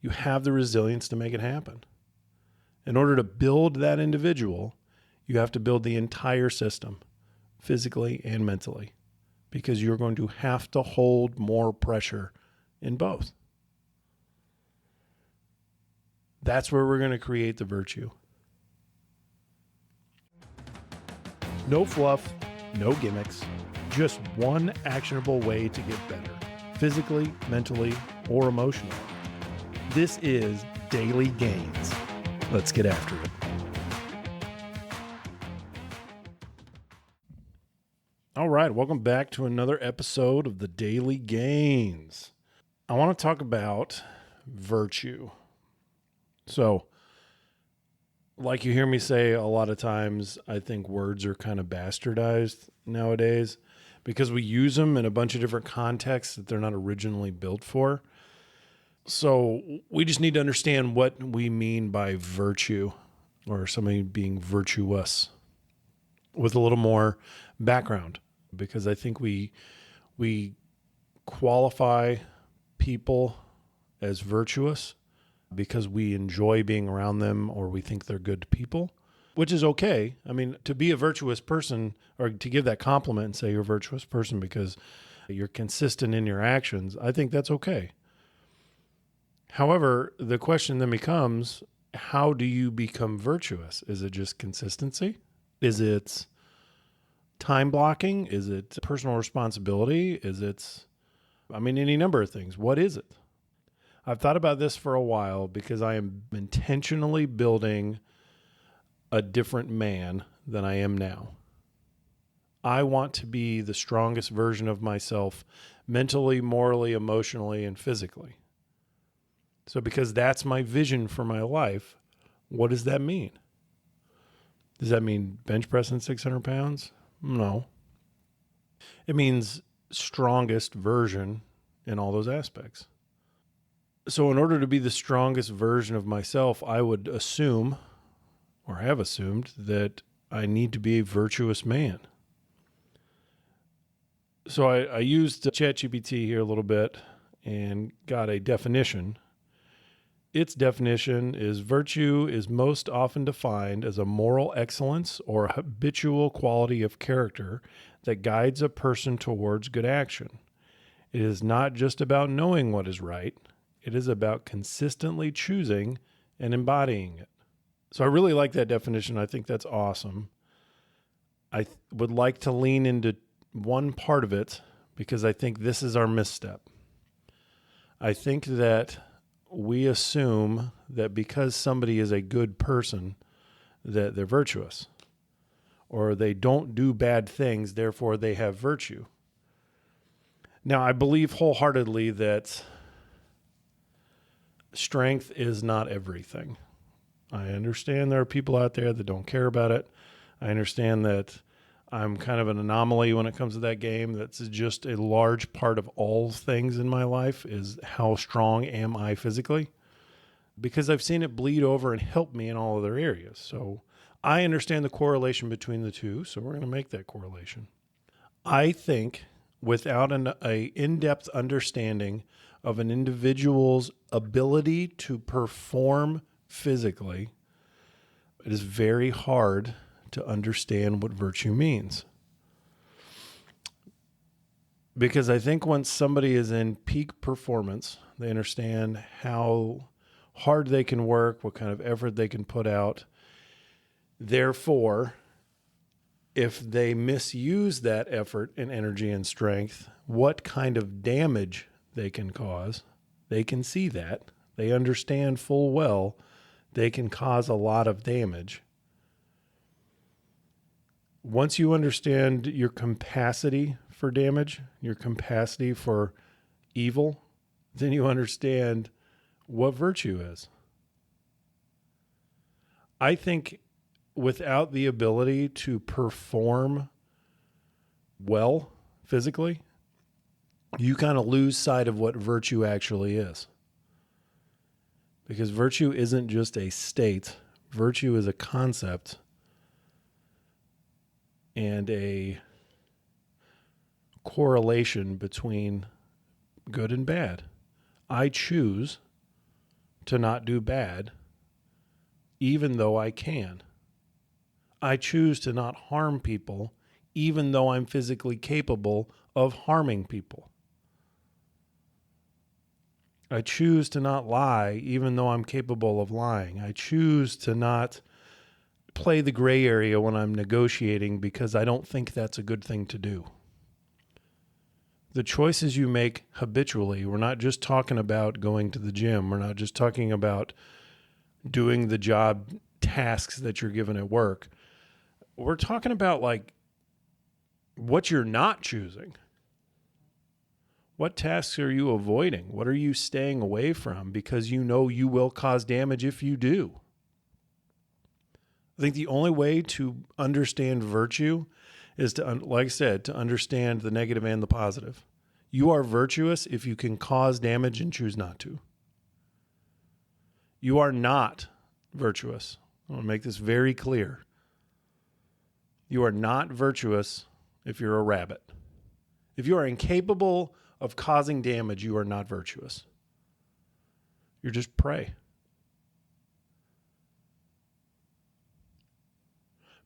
You have the resilience to make it happen. In order to build that individual, you have to build the entire system, physically and mentally, because you're going to have to hold more pressure in both. That's where we're going to create the virtue. No fluff, no gimmicks, just one actionable way to get better, physically, mentally, or emotionally. This is Daily Gains. Let's get after it. All right, welcome back to another episode of the Daily Gains. I want to talk about virtue. So, like you hear me say a lot of times, I think words are kind of bastardized nowadays because we use them in a bunch of different contexts that they're not originally built for. So we just need to understand what we mean by virtue or somebody being virtuous with a little more background, because I think we qualify people as virtuous because we enjoy being around them or we think they're good people, which is okay. I mean, to be a virtuous person or to give that compliment and say you're a virtuous person because you're consistent in your actions, I think that's okay. However, the question then becomes, how do you become virtuous? Is it just consistency? Is it time blocking? Is it personal responsibility? Is it, any number of things. What is it? I've thought about this for a while because I am intentionally building a different man than I am now. I want to be the strongest version of myself mentally, morally, emotionally, and physically. So because that's my vision for my life, what does that mean? Does that mean bench pressing 600 pounds? No. It means strongest version in all those aspects. So in order to be the strongest version of myself, I would assume, or have assumed, that I need to be a virtuous man. So I used ChatGPT here a little bit and got a definition. Its definition is virtue is most often defined as a moral excellence or a habitual quality of character that guides a person towards good action. It is not just about knowing what is right. It is about consistently choosing and embodying it. So I really like that definition. I think that's awesome. I would like to lean into one part of it because I think this is our misstep. I think that we assume that because somebody is a good person, that they're virtuous, or they don't do bad things, therefore they have virtue. Now, I believe wholeheartedly that strength is not everything. I understand there are people out there that don't care about it. I understand that I'm kind of an anomaly when it comes to that game. That's just a large part of all things in my life is how strong am I physically, because I've seen it bleed over and help me in all other areas. So I understand the correlation between the two, so we're going to make that correlation. I think without an in-depth understanding of an individual's ability to perform physically, it is very hard to understand what virtue means. Because I think once somebody is in peak performance, they understand how hard they can work, what kind of effort they can put out. Therefore, if they misuse that effort and energy and strength, what kind of damage they can cause, they can see that. They understand full well they can cause a lot of damage. Once you understand your capacity for damage, your capacity for evil, then you understand what virtue is. I think without the ability to perform well physically, you kind of lose sight of what virtue actually is. Because virtue isn't just a state. Virtue is a concept and a correlation between good and bad. I choose to not do bad, even though I can. I choose to not harm people, even though I'm physically capable of harming people. I choose to not lie, even though I'm capable of lying. I choose to not play the gray area when I'm negotiating because I don't think that's a good thing to do. The choices you make habitually, we're not just talking about going to the gym. We're not just talking about doing the job tasks that you're given at work. We're talking about like what you're not choosing. What tasks are you avoiding? What are you staying away from because you know you will cause damage if you do? I think the only way to understand virtue is to, like I said, to understand the negative and the positive. You are virtuous if you can cause damage and choose not to. You are not virtuous. I want to make this very clear. You are not virtuous if you're a rabbit. If you are incapable of causing damage, you are not virtuous. You're just prey.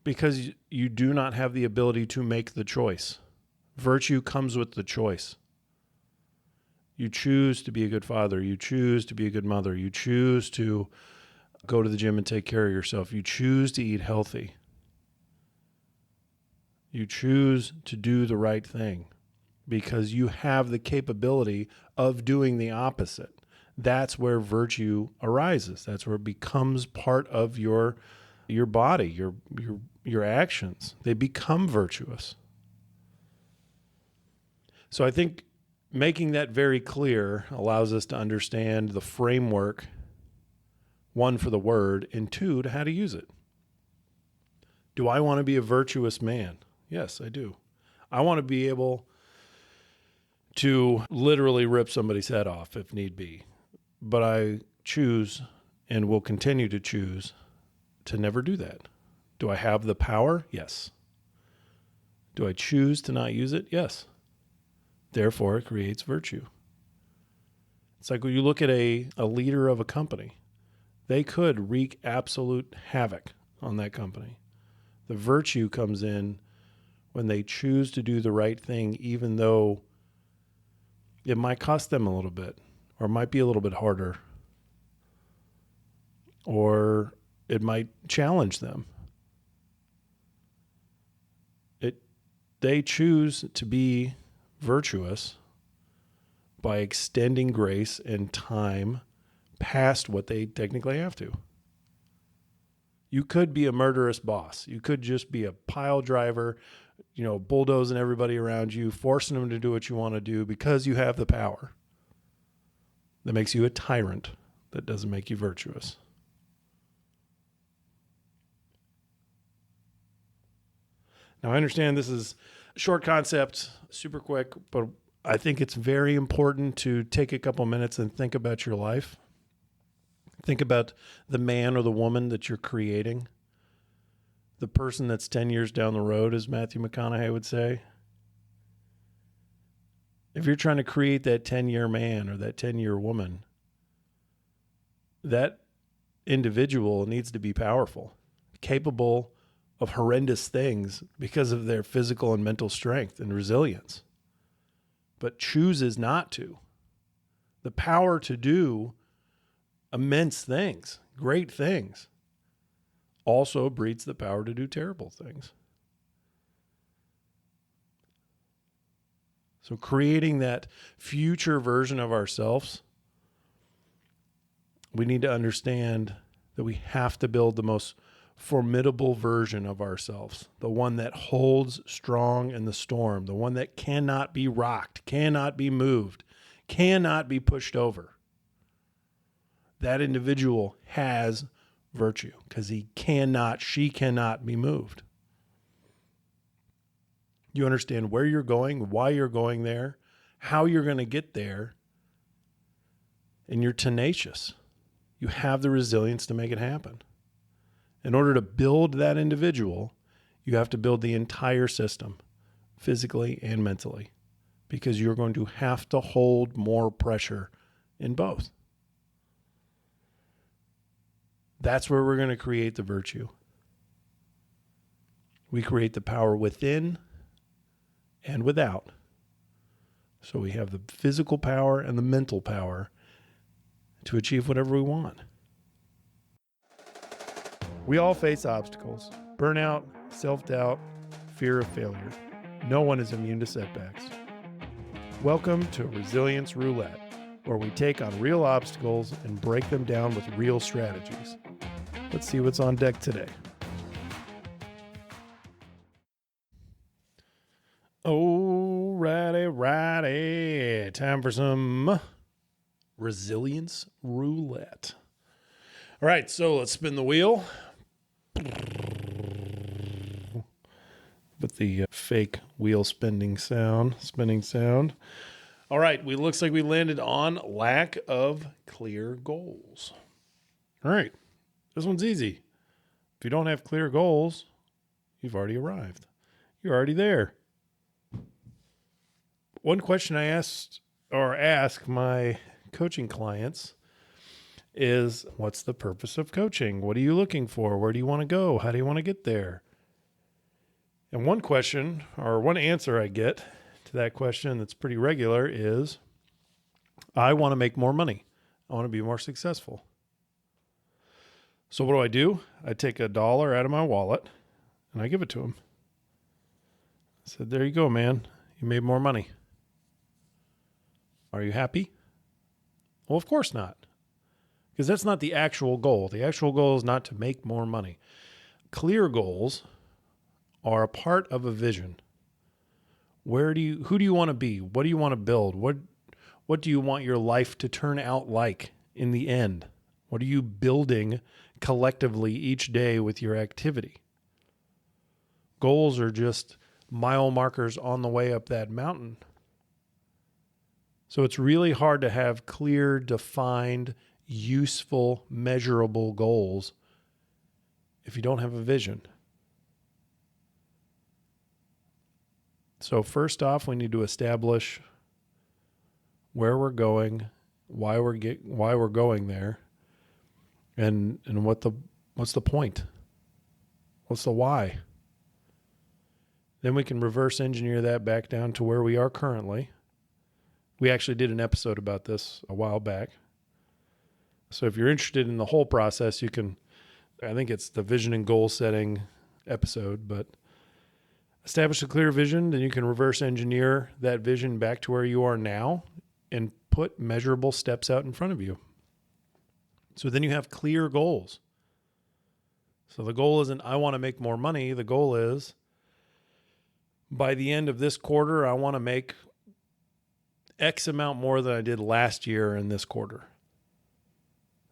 Because you do not have the ability to make the choice. Virtue comes with the choice. You choose to be a good father. You choose to be a good mother. You choose to go to the gym and take care of yourself. You choose to eat healthy. You choose to do the right thing because you have the capability of doing the opposite. That's where virtue arises. That's where it becomes part of your body, your actions. They become virtuous. So I think making that very clear allows us to understand the framework, one, for the word, and two, to how to use it. Do I want to be a virtuous man? Yes, I do. I want to be able to literally rip somebody's head off if need be. But I choose and will continue to choose to never do that. Do I have the power? Yes. Do I choose to not use it? Yes. Therefore, it creates virtue. It's like when you look at a leader of a company, they could wreak absolute havoc on that company. The virtue comes in when they choose to do the right thing, even though it might cost them a little bit, or it might be a little bit harder, or it might challenge them. They choose to be virtuous by extending grace and time past what they technically have to. You could be a murderous boss. You could just be a pile driver, bulldozing everybody around you, forcing them to do what you want to do because you have the power. That makes you a tyrant. That doesn't make you virtuous. Now, I understand this is a short concept, super quick, but I think it's very important to take a couple minutes and think about your life. Think about the man or the woman that you're creating. The person that's 10 years down the road, as Matthew McConaughey would say. If you're trying to create that 10-year man or that 10-year woman, that individual needs to be powerful, capable of horrendous things because of their physical and mental strength and resilience, but chooses not to. The power to do immense things, great things, also breeds the power to do terrible things. So creating that future version of ourselves, we need to understand that we have to build the most formidable version of ourselves, the one that holds strong in the storm, the one that cannot be rocked, cannot be moved, cannot be pushed over. That individual has virtue because she cannot be moved. You understand where you're going, why you're going there, how you're going to get there, and you're tenacious. You have the resilience to make it happen. In order to build that individual, you have to build the entire system, physically and mentally, because you're going to have to hold more pressure in both. That's where we're going to create the virtue. We create the power within and without. So we have the physical power and the mental power to achieve whatever we want. We all face obstacles: burnout, self-doubt, fear of failure. No one is immune to setbacks. Welcome to Resilience Roulette, where we take on real obstacles and break them down with real strategies. Let's see what's on deck today. Righty. Time for some Resilience Roulette. All right, so let's spin the wheel. With the fake wheel spinning sound. All right, looks like we landed on lack of clear goals. All right, this one's easy. If you don't have clear goals, you've already arrived. You're already there. One question I ask my coaching clients is, what's the purpose of coaching? What are you looking for? Where do you want to go? How do you want to get there? And one question, or one answer I get to that question that's pretty regular is, I want to make more money. I want to be more successful. So what do? I take $1 out of my wallet and I give it to him. I said, there you go, man. You made more money. Are you happy? Well, of course not. Because that's not the actual goal. The actual goal is not to make more money. Clear goals are a part of a vision. Who do you want to be? What do you want to build? What do you want your life to turn out like in the end? What are you building collectively each day with your activity? Goals are just mile markers on the way up that mountain. So it's really hard to have clear, defined, useful, measurable goals if you don't have a vision. So first off, we need to establish where we're going, why we're going there, and what's the point? What's the why? Then we can reverse engineer that back down to where we are currently. We actually did an episode about this a while back. So if you're interested in the whole process, you can, I think it's the vision and goal setting episode, but establish a clear vision, then you can reverse engineer that vision back to where you are now and put measurable steps out in front of you. So then you have clear goals. So the goal isn't, I want to make more money. The goal is, by the end of this quarter, I want to make X amount more than I did last year in this quarter.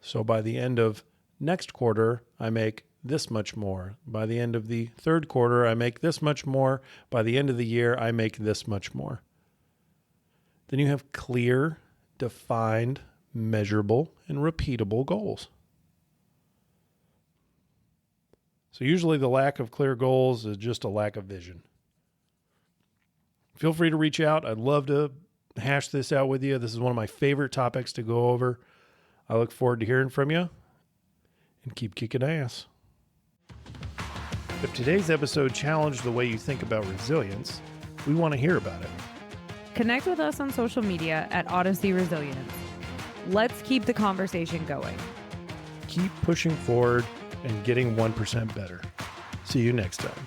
So by the end of next quarter, I make this much more. By the end of the third quarter, I make this much more. By the end of the year, I make this much more. Then you have clear, defined, measurable, and repeatable goals. So usually the lack of clear goals is just a lack of vision. Feel free to reach out. I'd love to hash this out with you. This is one of my favorite topics to go over. I look forward to hearing from you, and keep kicking ass. If today's episode challenged the way you think about resilience, we want to hear about it. Connect with us on social media at Odyssey Resilience. Let's keep the conversation going. Keep pushing forward and getting 1% better. See you next time.